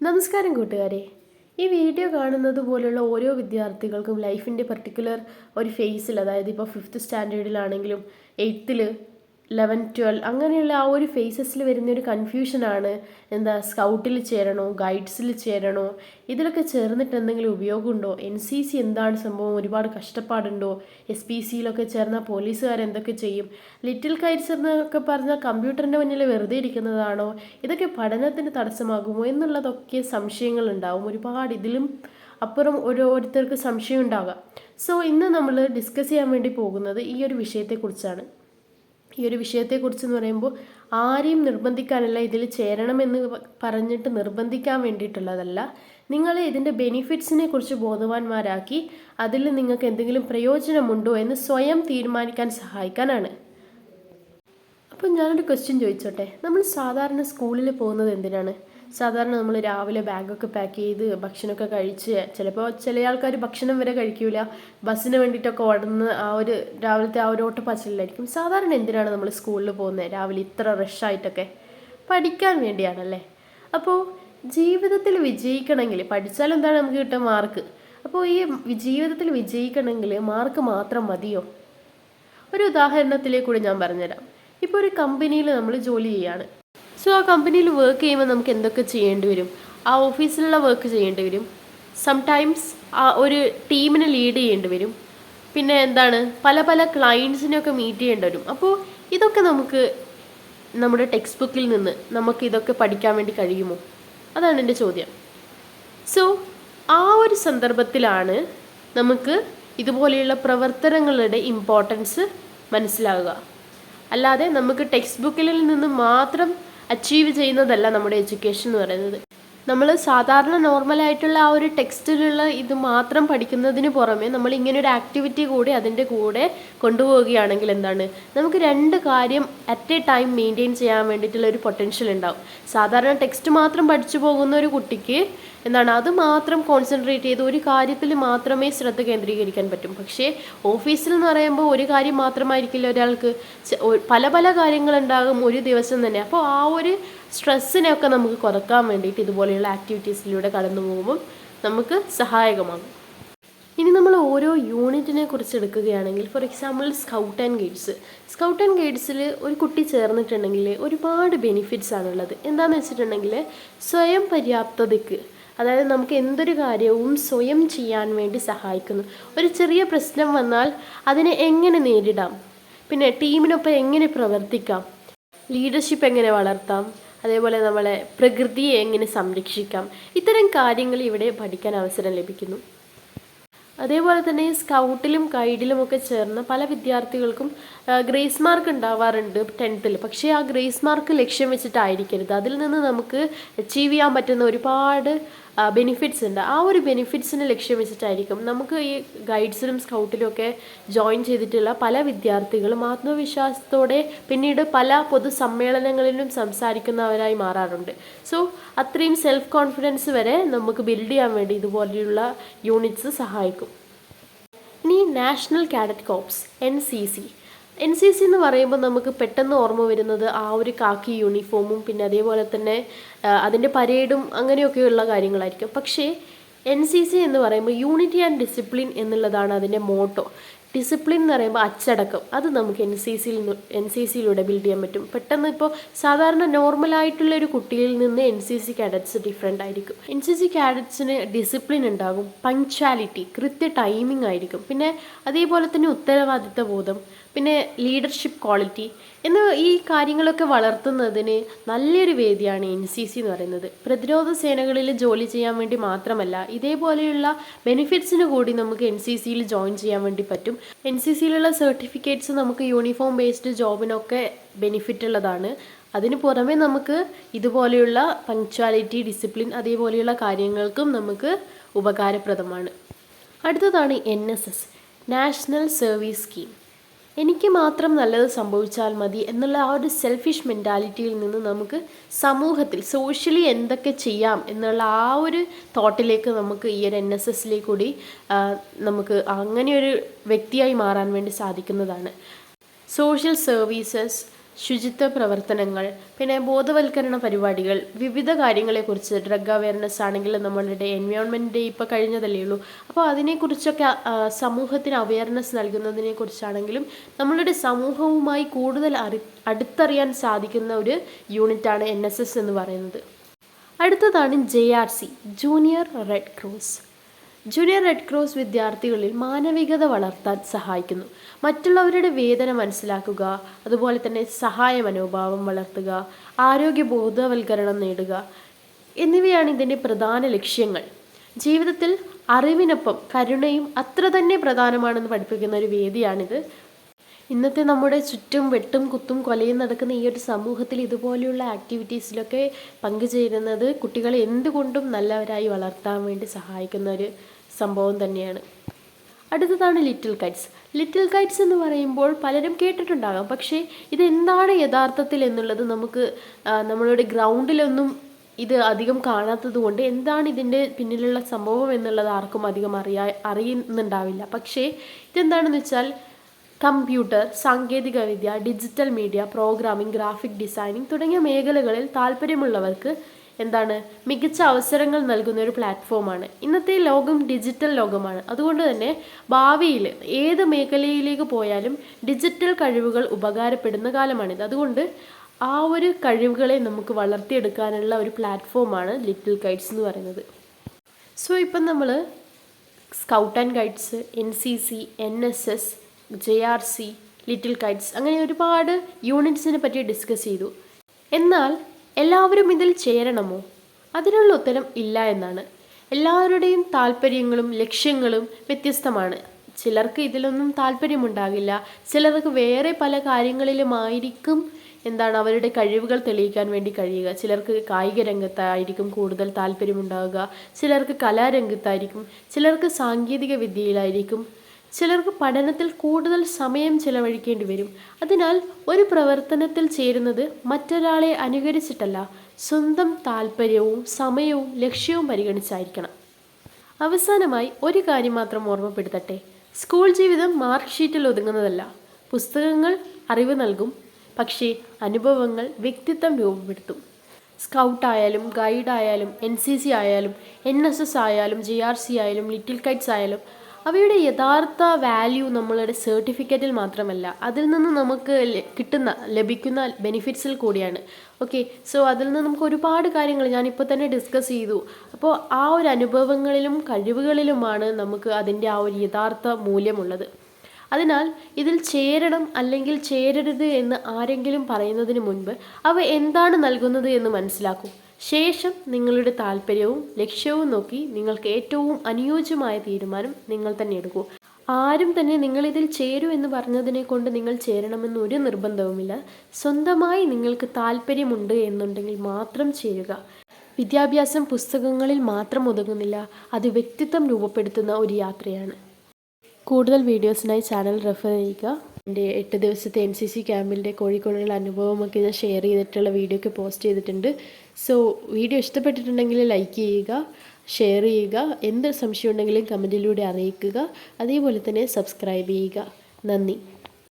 നമസ്കാരം കൂട്ടുകാരെ. ഈ വീഡിയോ കാണുന്നത് പോലുള്ള ഓരോ വിദ്യാർത്ഥികൾക്കും ലൈഫിൻ്റെ പർട്ടിക്കുലർ ഒരു ഫേസിൽ, അതായത് ഇപ്പോൾ 5th സ്റ്റാൻഡേർഡിലാണെങ്കിലും 8th 11 12 അങ്ങനെയുള്ള ആ ഒരു ഫേസസിൽ വരുന്നൊരു കൺഫ്യൂഷനാണ്. സ്കൗട്ടിൽ ചേരണോ, ഗൈഡ്സിൽ ചേരണോ, ഇതിലൊക്കെ ചേർന്നിട്ട് എന്തെങ്കിലും ഉപയോഗമുണ്ടോ, NCC എന്താണ് സംഭവം, ഒരുപാട് കഷ്ടപ്പാടുണ്ടോ, SPCയിലൊക്കെ ചേർന്നാൽ പോലീസുകാരെന്തൊക്കെ ചെയ്യും, ലിറ്റിൽ കൈറ്റ്സ് എന്നൊക്കെ പറഞ്ഞാൽ കമ്പ്യൂട്ടറിൻ്റെ മുന്നിൽ വെറുതെ ഇരിക്കുന്നതാണോ, ഇതൊക്കെ പഠനത്തിന് തടസ്സമാകുമോ എന്നുള്ളതൊക്കെ സംശയങ്ങളുണ്ടാവും. ഒരുപാട് ഇതിലും അപ്പുറം ഓരോരുത്തർക്ക് സംശയം ഉണ്ടാകാം. സോ ഇന്ന് നമ്മൾ ഡിസ്കസ് ചെയ്യാൻ വേണ്ടി പോകുന്നത് ഈ ഒരു വിഷയത്തെക്കുറിച്ചാണ്. ഈ ഒരു വിഷയത്തെക്കുറിച്ച് എന്ന് പറയുമ്പോൾ ആരെയും നിർബന്ധിക്കാനല്ല, ഇതിൽ ചേരണമെന്ന് പറഞ്ഞിട്ട് നിർബന്ധിക്കാൻ വേണ്ടിയിട്ടുള്ളതല്ല. നിങ്ങളെ ഇതിൻ്റെ ബെനിഫിറ്റ്സിനെ കുറിച്ച് ബോധവാന്മാരാക്കി അതിൽ നിങ്ങൾക്ക് എന്തെങ്കിലും പ്രയോജനമുണ്ടോ എന്ന് സ്വയം തീരുമാനിക്കാൻ സഹായിക്കാനാണ്. അപ്പം ഞാനൊരു ക്വസ്റ്റ്യൻ ചോദിച്ചോട്ടെ. നമ്മൾ സാധാരണ സ്കൂളിൽ പോകുന്നത് എന്തിനാണ്? സാധാരണ നമ്മൾ രാവിലെ ബാഗൊക്കെ പാക്ക് ചെയ്ത് ഭക്ഷണമൊക്കെ കഴിച്ച്, ചിലപ്പോൾ ചില ആൾക്കാർ ഭക്ഷണം വരെ കഴിക്കില്ല, ബസ്സിന് വേണ്ടിയിട്ടൊക്കെ ഓടുന്ന ആ ഒരു രാവിലത്തെ ആ ഒരു ഓട്ടപ്പാച്ചിലായിരിക്കും. സാധാരണ എന്തിനാണ് നമ്മൾ സ്കൂളിൽ പോകുന്നത്? രാവിലെ ഇത്ര റഷായിട്ടൊക്കെ പഠിക്കാൻ വേണ്ടിയാണല്ലേ. അപ്പോൾ ജീവിതത്തിൽ വിജയിക്കണമെങ്കിൽ, പഠിച്ചാൽ എന്താണ് നമുക്ക് കിട്ടുക? മാർക്ക്. അപ്പോൾ ഈ ജീവിതത്തിൽ വിജയിക്കണമെങ്കിൽ മാർക്ക് മാത്രം മതിയോ? ഒരു ഉദാഹരണത്തിലേക്കൂടി ഞാൻ പറഞ്ഞുതരാം. ഇപ്പോൾ ഒരു കമ്പനിയിൽ നമ്മൾ ജോലി ചെയ്യുകയാണ്. സോ ആ കമ്പനിയിൽ വർക്ക് ചെയ്യുമ്പോൾ നമുക്ക് എന്തൊക്കെ ചെയ്യേണ്ടി വരും? ആ ഓഫീസിലുള്ള വർക്ക് ചെയ്യേണ്ടി വരും. സംടൈംസ് ആ ഒരു ടീമിനെ ലീഡ് ചെയ്യേണ്ടി വരും. പിന്നെ പല പല ക്ലയൻസിനെയൊക്കെ മീറ്റ് ചെയ്യേണ്ടി വരും. അപ്പോൾ ഇതൊക്കെ നമുക്ക് നമ്മുടെ ടെക്സ്റ്റ് ബുക്കിൽ നിന്ന് നമുക്ക് ഇതൊക്കെ പഠിക്കാൻ വേണ്ടി കഴിയുമോ? അതാണ് എൻ്റെ ചോദ്യം. സോ ആ ഒരു സന്ദർഭത്തിലാണ് നമുക്ക് ഇതുപോലെയുള്ള പ്രവർത്തനങ്ങളുടെ ഇമ്പോർട്ടൻസ് മനസ്സിലാകുക. അല്ലാതെ നമുക്ക് ടെക്സ്റ്റ് ബുക്കിൽ നിന്ന് മാത്രം അച്ചീവ് ചെയ്യുന്നതല്ല നമ്മുടെ എഡ്യൂക്കേഷൻ എന്ന് പറയുന്നത്. നമ്മൾ സാധാരണ നോർമലായിട്ടുള്ള ആ ഒരു ടെക്സ്റ്റിലുള്ള ഇത് മാത്രം പഠിക്കുന്നതിന് പുറമെ നമ്മൾ ഇങ്ങനെ ഒരു ആക്ടിവിറ്റി കൂടി അതിൻ്റെ കൂടെ കൊണ്ടുപോവുകയാണെങ്കിൽ നമുക്ക് രണ്ട് കാര്യം അറ്റ് എ ടൈം മെയിൻറ്റെയിൻ ചെയ്യാൻ വേണ്ടിയിട്ടുള്ള ഒരു പൊട്ടൻഷ്യൽ ഉണ്ടാവും. സാധാരണ ടെക്സ്റ്റ് മാത്രം പഠിച്ചു പോകുന്ന ഒരു കുട്ടിക്ക് അത് മാത്രം കോൺസെൻട്രേറ്റ് ചെയ്ത് ഒരു കാര്യത്തിൽ മാത്രമേ ശ്രദ്ധ കേന്ദ്രീകരിക്കാൻ പറ്റും. പക്ഷേ ഓഫീസിൽ എന്ന് പറയുമ്പോൾ ഒരു കാര്യം മാത്രമായിരിക്കില്ല ഒരാൾക്ക്, പല പല കാര്യങ്ങളുണ്ടാകും ഒരു ദിവസം തന്നെ. അപ്പോൾ ആ ഒരു സ്ട്രെസ്സിനെയൊക്കെ നമുക്ക് കുറക്കാൻ വേണ്ടിയിട്ട് ഇതുപോലെയുള്ള ആക്ടിവിറ്റീസിലൂടെ കടന്നു പോകുമ്പോൾ നമുക്ക് സഹായകമാകും. ഇനി നമ്മൾ ഓരോ യൂണിറ്റിനെ കുറിച്ച് എടുക്കുകയാണെങ്കിൽ, ഫോർ എക്സാമ്പിൾ സ്കൗട്ട് ആൻഡ് ഗൈഡ്സിൽ ഒരു കുട്ടി ചേർന്നിട്ടുണ്ടെങ്കിൽ ഒരുപാട് ബെനിഫിറ്റ്സ് ആണുള്ളത്. എന്താണെന്ന് വെച്ചിട്ടുണ്ടെങ്കിൽ സ്വയം പര്യാപ്തതയ്ക്ക്, അതായത് നമുക്ക് എന്തൊരു കാര്യവും സ്വയം ചെയ്യാൻ വേണ്ടി സഹായിക്കുന്നു. ഒരു ചെറിയ പ്രശ്നം വന്നാൽ അതിനെ എങ്ങനെ നേരിടാം, പിന്നെ ടീമിനൊപ്പം എങ്ങനെ പ്രവർത്തിക്കാം, ലീഡർഷിപ്പ് എങ്ങനെ വളർത്താം, അതേപോലെ നമ്മളെ പ്രകൃതിയെ എങ്ങനെ സംരക്ഷിക്കാം, ഇത്തരം കാര്യങ്ങൾ ഇവിടെ പഠിക്കാൻ അവസരം ലഭിക്കുന്നു. അതേപോലെ തന്നെ സ്കൗട്ടിലും ഗൈഡിലും ഒക്കെ ചേർന്ന പല വിദ്യാർത്ഥികൾക്കും ഗ്രേസ് മാർക്ക് ഉണ്ടാവാറുണ്ട് 10th. പക്ഷേ ആ ഗ്രേസ് മാർക്ക് ലക്ഷ്യം വെച്ചിട്ടായിരിക്കരുത്. അതിൽ നിന്ന് നമുക്ക് അച്ചീവ് ചെയ്യാൻ പറ്റുന്ന ഒരുപാട് ബെനിഫിറ്റ്സ് ഉണ്ട്. ആ ഒരു ബെനിഫിറ്റ്സിനെ ലക്ഷ്യം വെച്ചിട്ടായിരിക്കും നമുക്ക് ഈ ഗൈഡ്സിലും സ്കൗട്ടിലും ഒക്കെ ജോയിൻ ചെയ്തിട്ടുള്ള പല വിദ്യാർത്ഥികളും ആത്മവിശ്വാസത്തോടെ പിന്നീട് പല പൊതുസമ്മേളനങ്ങളിലും സംസാരിക്കുന്നവരായി മാറാറുണ്ട്. സോ അത്രയും സെൽഫ് കോൺഫിഡൻസ് വരെ നമുക്ക് ബിൽഡ് ചെയ്യാൻ വേണ്ടി ഇതുപോലെയുള്ള യൂണിറ്റ്സ് സഹായിക്കും. ഇനി നാഷണൽ കാഡറ്റ് കോർപ്സ് NCC എന്ന് പറയുമ്പോൾ നമുക്ക് പെട്ടെന്ന് ഓർമ്മ വരുന്നത് ആ ഒരു കാക്കി യൂണിഫോമും പിന്നെ അതേപോലെ തന്നെ അതിൻ്റെ പരേഡും അങ്ങനെയൊക്കെയുള്ള കാര്യങ്ങളായിരിക്കും. പക്ഷേ NCC എന്ന് പറയുമ്പോൾ യൂണിറ്റി ആൻഡ് ഡിസിപ്ലിൻ എന്നുള്ളതാണ് അതിൻ്റെ മോട്ടോ. ഡിസിപ്ലിൻ എന്ന് പറയുമ്പോൾ അച്ചടക്കം, അത് നമുക്ക് NCCയിലൂടെ ബിൽഡ് ചെയ്യാൻ പറ്റും. പെട്ടെന്ന് ഇപ്പോൾ സാധാരണ നോർമലായിട്ടുള്ളൊരു കുട്ടിയിൽ നിന്ന് NCC കാഡറ്റ്സ് ഡിഫറെൻ്റ് ആയിരിക്കും. NCC കാഡറ്റ്സിന് ഡിസിപ്ലിൻ ഉണ്ടാകും, പങ്ക്ച്വാലിറ്റി, കൃത്യ ടൈമിംഗ് ആയിരിക്കും, പിന്നെ അതേപോലെ തന്നെ ഉത്തരവാദിത്ത ബോധം, പിന്നെ ലീഡർഷിപ്പ് ക്വാളിറ്റി ഈ കാര്യങ്ങളൊക്കെ വളർത്തുന്നതിന് നല്ലൊരു വേദിയാണ് NCC എന്ന് പറയുന്നത്. പ്രതിരോധ സേനകളിൽ ജോലി ചെയ്യാൻ വേണ്ടി മാത്രമല്ല, ഇതേപോലെയുള്ള ബെനിഫിറ്റ്സിന് കൂടി നമുക്ക് NCCയിൽ ജോയിൻ ചെയ്യാൻ വേണ്ടി പറ്റും. NCCയിലുള്ള സർട്ടിഫിക്കറ്റ്സ് നമുക്ക് യൂണിഫോം ബേസ്ഡ് ജോബിനൊക്കെ ബെനിഫിറ്റ് ഉള്ളതാണ്. അതിന് പുറമെ നമുക്ക് ഇതുപോലെയുള്ള പങ്ക്ച്വാലിറ്റി, ഡിസിപ്ലിൻ അതേപോലെയുള്ള കാര്യങ്ങൾക്കും നമുക്ക് ഉപകാരപ്രദമാണ്. അടുത്തതാണ് NSS, നാഷണൽ സർവീസ് സ്കീം. എനിക്ക് മാത്രം നല്ലത് സംഭവിച്ചാൽ മതി എന്നുള്ള ആ ഒരു സെൽഫിഷ് മെൻറ്റാലിറ്റിയിൽ നിന്ന് നമുക്ക് സമൂഹത്തിൽ സോഷ്യലി എന്തൊക്കെ ചെയ്യാം എന്നുള്ള ആ ഒരു തോട്ടിലേക്ക് നമുക്ക് ഈ ഒരു NSSലേക്ക് കൂടി നമുക്ക് അങ്ങനെയൊരു വ്യക്തിയായി മാറാൻ വേണ്ടി സാധിക്കുന്നതാണ്. സോഷ്യൽ സർവീസസ്, ശുചിത്വ പ്രവർത്തനങ്ങൾ, പിന്നെ ബോധവൽക്കരണ പരിപാടികൾ, വിവിധ കാര്യങ്ങളെക്കുറിച്ച് ഡ്രഗ് അവയർനെസ് ആണെങ്കിലും നമ്മളുടെ എൻവയോൺമെൻറ്റ് ഡേ ഇപ്പോൾ കഴിഞ്ഞതല്ലേ ഉള്ളൂ. അപ്പോൾ അതിനെക്കുറിച്ചൊക്കെ സമൂഹത്തിന് അവയർനെസ് നൽകുന്നതിനെ കുറിച്ചാണെങ്കിലും നമ്മളുടെ സമൂഹവുമായി കൂടുതൽ അടുത്തറിയാൻ സാധിക്കുന്ന ഒരു യൂണിറ്റാണ് NSS എന്ന് പറയുന്നത്. അടുത്തതാണ് JRC, junior red cross. Junior red cross വിദ്യാർത്ഥികളിൽ മാനവികത വളർത്താൻ സഹായിക്കുന്നു. മറ്റുള്ളവരുടെ വേദന മനസ്സിലാക്കുക, അതുപോലെ തന്നെ സഹായ മനോഭാവം വളർത്തുക, ആരോഗ്യ ബോധവൽക്കരണം നേടുക എന്നിവയാണ് ഇതിൻ്റെ പ്രധാന ലക്ഷ്യങ്ങൾ. ജീവിതത്തിൽ അറിവിനൊപ്പം കരുണയും അത്ര തന്നെ പ്രധാനമാണെന്ന് പഠിപ്പിക്കുന്ന ഒരു വേദിയാണിത്. ഇന്നത്തെ നമ്മുടെ ചുറ്റും വെട്ടും കുത്തും കൊലയും നടക്കുന്ന ഈ ഒരു സമൂഹത്തിൽ ഇതുപോലെയുള്ള ആക്ടിവിറ്റീസിലൊക്കെ പങ്കുചേരുന്നത് കുട്ടികളെ എന്തുകൊണ്ടും നല്ലവരായി വളർത്താൻ വേണ്ടി സഹായിക്കുന്ന ഒരു സംഭവം തന്നെയാണ്. അടുത്തതാണ് ലിറ്റിൽ കൈറ്റ്സ്. ലിറ്റിൽ കൈറ്റ്സ് എന്ന് പറയുമ്പോൾ പലരും കേട്ടിട്ടുണ്ടാകാം, പക്ഷേ ഇതെന്താണ് യഥാർത്ഥത്തിൽ എന്നുള്ളത് നമുക്ക് നമ്മളുടെ ഗ്രൗണ്ടിലൊന്നും ഇത് അധികം കാണാത്തത് കൊണ്ട് എന്താണ് ഇതിൻ്റെ പിന്നിലുള്ള സംഭവം എന്നുള്ളത് ആർക്കും അധികം അറിയുന്നുണ്ടാവില്ല. പക്ഷേ ഇതെന്താണെന്ന് വെച്ചാൽ കമ്പ്യൂട്ടർ, സാങ്കേതികവിദ്യ, digital media, programming, graphic designing തുടങ്ങിയ മേഖലകളിൽ താല്പര്യമുള്ളവർക്ക് മികച്ച അവസരങ്ങൾ നൽകുന്ന ഒരു പ്ലാറ്റ്ഫോമാണ്. ഇന്നത്തെ ലോകം ഡിജിറ്റൽ ലോകമാണ്. അതുകൊണ്ട് തന്നെ ഭാവിയിൽ ഏത് മേഖലയിലേക്ക് പോയാലും ഡിജിറ്റൽ കഴിവുകൾ ഉപകാരപ്പെടുന്ന കാലമാണിത്. അതുകൊണ്ട് ആ ഒരു കഴിവുകളെ നമുക്ക് വളർത്തിയെടുക്കാനുള്ള ഒരു പ്ലാറ്റ്ഫോമാണ് ലിറ്റിൽ കൈറ്റ്സ് എന്ന് പറയുന്നത്. സോ ഇപ്പം നമ്മൾ scout and guides, NCC, NSS, JRC, little Kites അങ്ങനെ ഒരുപാട് യൂണിറ്റ്സിനെ പറ്റി ഡിസ്കസ് ചെയ്തു. എന്നാൽ എല്ലാവരും ഇതിൽ ചേരണമോ? അതിനുള്ള ഉത്തരം ഇല്ല എന്നാണ്. എല്ലാവരുടെയും താല്പര്യങ്ങളും ലക്ഷ്യങ്ങളും വ്യത്യസ്തമാണ്. ചിലർക്ക് ഇതിലൊന്നും താല്പര്യമുണ്ടാകില്ല, ചിലർക്ക് വേറെ പല കാര്യങ്ങളിലുമായിരിക്കും അവരുടെ കഴിവുകൾ തെളിയിക്കാൻ വേണ്ടി കഴിയുക. ചിലർക്ക് കായിക രംഗത്തായിരിക്കും കൂടുതൽ താല്പര്യമുണ്ടാവുക, ചിലർക്ക് കലാരംഗത്തായിരിക്കും, ചിലർക്ക് സാങ്കേതിക വിദ്യയിലായിരിക്കും, ചിലർക്ക് പഠനത്തിൽ കൂടുതൽ സമയം ചെലവഴിക്കേണ്ടി വരും. അതിനാൽ ഒരു പ്രവർത്തനത്തിൽ ചേരുന്നത് മറ്റൊരാളെ അനുകരിച്ചിട്ടല്ല, സ്വന്തം താല്പര്യവും സമയവും ലക്ഷ്യവും പരിഗണിച്ചായിരിക്കണം. അവസാനമായി ഒരു കാര്യം മാത്രം ഓർമ്മപ്പെടുത്തട്ടെ. സ്കൂൾ ജീവിതം മാർക്ക് ഷീറ്റിൽ ഒതുങ്ങുന്നതല്ല. പുസ്തകങ്ങൾ അറിവ് നൽകും, പക്ഷേ അനുഭവങ്ങൾ വ്യക്തിത്വം രൂപപ്പെടുത്തും. സ്കൗട്ടായാലും ഗൈഡായാലും NCC ആയാലും NSS ആയാലും JRC ആയാലും ലിറ്റിൽ കൈറ്റ്സ് ആയാലും അവയുടെ യഥാർത്ഥ വാല്യൂ നമ്മളുടെ സർട്ടിഫിക്കറ്റിൽ മാത്രമല്ല, അതിൽ നിന്ന് നമുക്ക് ലഭിക്കുന്ന ബെനിഫിറ്റ്സിൽ കൂടിയാണ്. ഓക്കെ, സോ അതിൽ നിന്ന് നമുക്ക് ഒരുപാട് കാര്യങ്ങൾ ഞാനിപ്പോൾ തന്നെ ഡിസ്കസ് ചെയ്തു. അപ്പോൾ ആ ഒരു അനുഭവങ്ങളിലും കഴിവുകളിലുമാണ് നമുക്ക് അതിൻ്റെ ആ ഒരു യഥാർത്ഥ മൂല്യമുള്ളത്. അതിനാൽ ഇതിൽ ചേരണം അല്ലെങ്കിൽ ചേരരുത് എന്ന് ആരെങ്കിലും പറയുന്നതിന് മുൻപ് അവ എന്താണ് നൽകുന്നത് എന്ന് മനസ്സിലാക്കൂ. ശേഷം നിങ്ങളുടെ താല്പര്യവും ലക്ഷ്യവും നോക്കി നിങ്ങൾക്ക് ഏറ്റവും അനുയോജ്യമായ തീരുമാനം നിങ്ങൾ തന്നെ എടുക്കൂ. ആരും തന്നെ നിങ്ങളിതിൽ ചേരൂ എന്ന് പറഞ്ഞതിനെ കൊണ്ട് നിങ്ങൾ ചേരണമെന്ന് ഒരു നിർബന്ധവുമില്ല. സ്വന്തമായി നിങ്ങൾക്ക് താല്പര്യമുണ്ട് എന്നുണ്ടെങ്കിൽ മാത്രം ചേരുക. വിദ്യാഭ്യാസം പുസ്തകങ്ങളിൽ മാത്രം ഒതുങ്ങുന്നില്ല, അത് വ്യക്തിത്വം രൂപപ്പെടുത്തുന്ന ഒരു യാത്രയാണ്. കൂടുതൽ വീഡിയോസിനായി ചാനൽ റെഫർ ചെയ്യുക. എൻ്റെ 8 ദിവസത്തെ NCC ക്യാമ്പിൻ്റെ കോഴിക്കോടുള്ള അനുഭവമൊക്കെ ഞാൻ ഷെയർ ചെയ്തിട്ടുള്ള വീഡിയോ ഒക്കെ പോസ്റ്റ് ചെയ്തിട്ടുണ്ട്. സോ വീഡിയോ ഇഷ്ടപ്പെട്ടിട്ടുണ്ടെങ്കിൽ ലൈക്ക് ചെയ്യുക, ഷെയർ ചെയ്യുക, എന്ത് സംശയം ഉണ്ടെങ്കിലും കമൻറ്റിലൂടെ അറിയിക്കുക. അതേപോലെ തന്നെ സബ്സ്ക്രൈബ് ചെയ്യുക. നന്ദി.